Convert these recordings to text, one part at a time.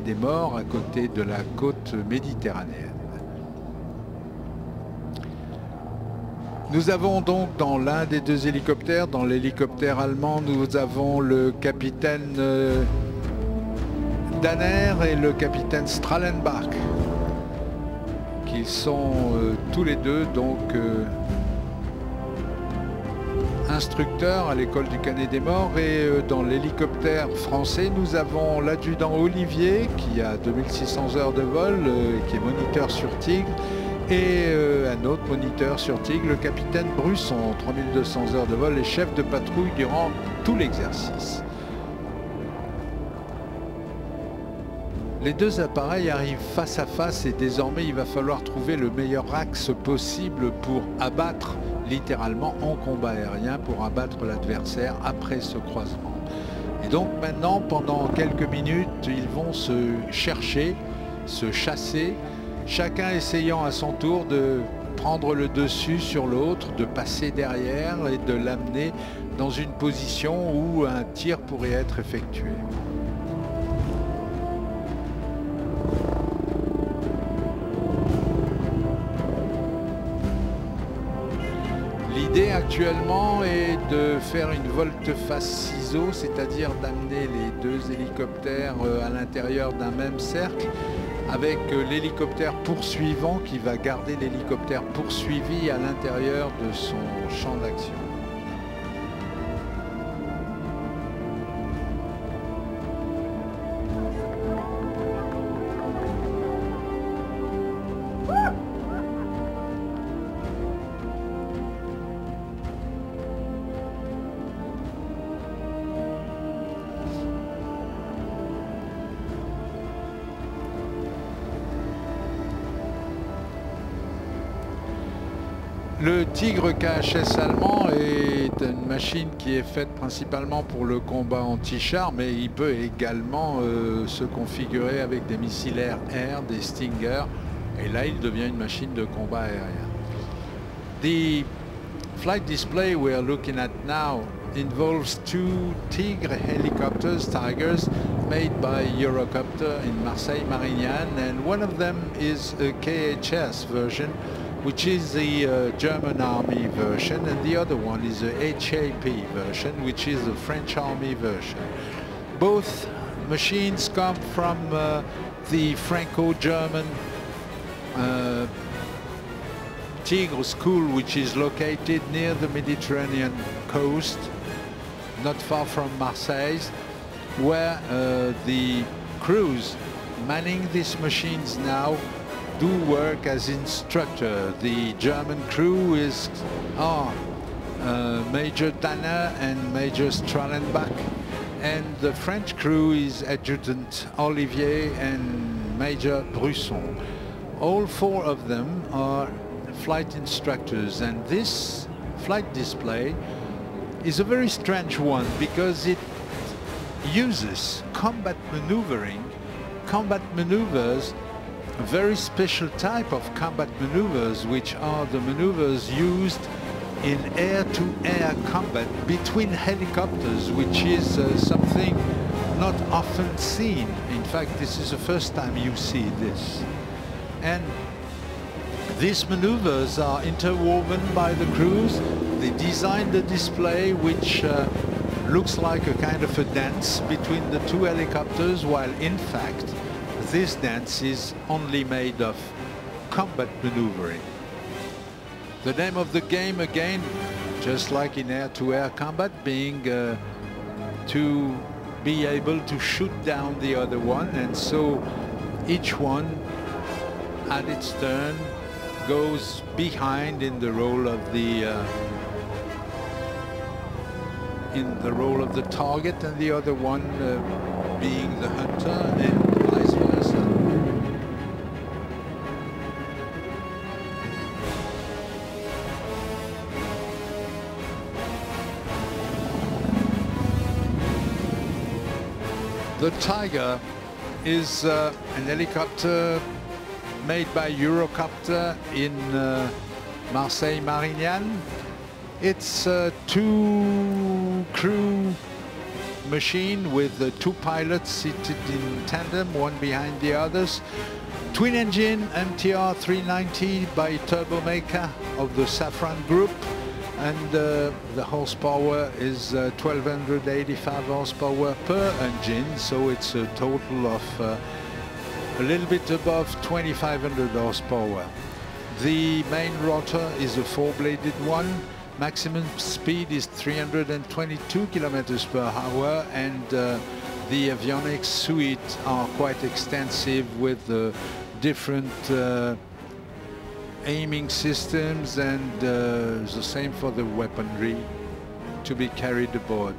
des Morts, à côté de la côte méditerranéenne. Nous avons donc dans l'un des deux hélicoptères, dans l'hélicoptère allemand, nous avons le capitaine Danner et le capitaine Strahlenbach, qui sont tous les deux donc instructeurs à l'école du Canet des Morts. Et dans l'hélicoptère français, nous avons l'adjudant Olivier qui a 2600 heures de vol, qui est moniteur sur Tigre, et un autre moniteur sur Tigre, le capitaine Brusson, 3200 heures de vol et chef de patrouille durant tout l'exercice. Les deux appareils arrivent face à face et désormais il va falloir trouver le meilleur axe possible pour abattre, littéralement en combat aérien, pour abattre l'adversaire après ce croisement. Et donc maintenant, pendant quelques minutes, ils vont se chercher, se chasser, chacun essayant à son tour de prendre le dessus sur l'autre, de passer derrière et de l'amener dans une position où un tir pourrait être effectué. L'idée actuellement est de faire une volte-face ciseau, c'est-à-dire d'amener les deux hélicoptères à l'intérieur d'un même cercle, avec l'hélicoptère poursuivant qui va garder l'hélicoptère poursuivi à l'intérieur de son champ d'action. Le Tigre KHS allemand est une machine qui est faite principalement pour le combat anti-char, mais il peut également se configurer avec des missiles air, des Stinger, et là il devient une machine de combat aérien. The flight display we are looking at now involves two Tigre helicopters, Tigers, made by Eurocopter in Marseille-Marignane, and one of them is a KHS version, which is the German Army version, and the other one is the HAP version, which is the French Army version. Both machines come from the Franco-German Tigre School, which is located near the Mediterranean coast, not far from Marseille, where the crews manning these machines now do work as instructor. The German crew is Major Danner and Major Strahlenbach, and the French crew is Adjutant Olivier and Major Brusson. All four of them are flight instructors, and this flight display is a very strange one because it uses combat maneuvers, a very special type of combat maneuvers, which are the maneuvers used in air-to-air combat between helicopters, which is something not often seen. In fact, this is the first time you see this. And these maneuvers are interwoven by the crews. They designed the display, which looks like a kind of a dance between the two helicopters, while in fact this dance is only made of combat maneuvering. The name of the game, again, just like in air-to-air combat, being to be able to shoot down the other one, and so each one at its turn goes behind in the role of the target, and the other one being the hunter, and vice versa. The Tiger is an helicopter made by Eurocopter in Marseille-Marignane. It's two crew machine with two pilots seated in tandem, one behind the others. Twin engine MTR 390 by Turbomaker of the Safran Group, and the horsepower is 1285 horsepower per engine, so it's a total of a little bit above 2500 horsepower. The main rotor is a four-bladed one. Maximum speed is 322 kilometers per hour, and the avionics suite are quite extensive with different aiming systems, and the same for the weaponry to be carried aboard.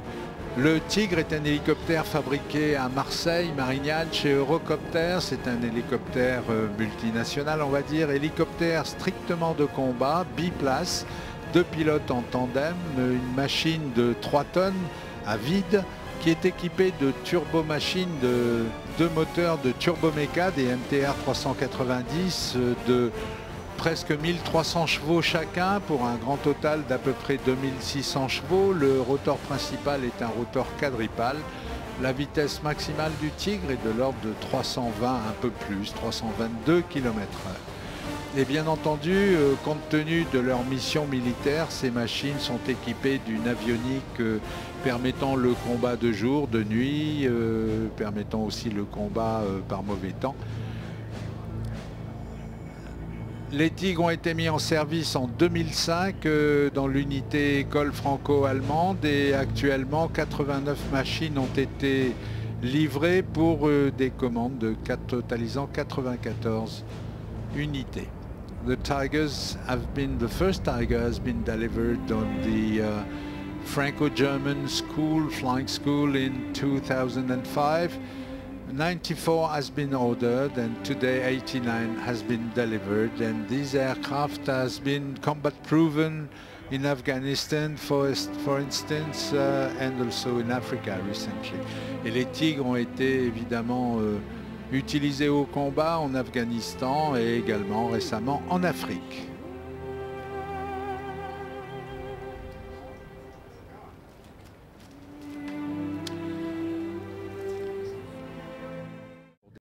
Le Tigre est un hélicoptère fabriqué à Marseille, Marignane, chez Eurocopter. C'est un hélicoptère multinational, on va dire. Hélicoptère strictement de combat, biplace, deux pilotes en tandem, une machine de 3 tonnes à vide qui est équipée de turbomachines, de deux moteurs de Turbomeca, des MTR 390 de presque 1300 chevaux chacun pour un grand total d'à peu près 2600 chevaux. Le rotor principal est un rotor quadripale. La vitesse maximale du Tigre est de l'ordre de 320, un peu plus, 322 km/h. Et bien entendu, compte tenu de leur mission militaire, ces machines sont équipées d'une avionique permettant le combat de jour, de nuit, permettant aussi le combat par mauvais temps. Les Tigres ont été mis en service en 2005 dans l'unité école franco-allemande, et actuellement 89 machines ont été livrées pour des commandes totalisant 94 unités. The first Tiger has been delivered on the Franco-German flying school in 2005. 94 has been ordered, and today 89 has been delivered, and this aircraft has been combat proven in Afghanistan for instance, and also in Africa recently. Et les Tigres ont été évidemment utilisés au combat en Afghanistan et également récemment en Afrique.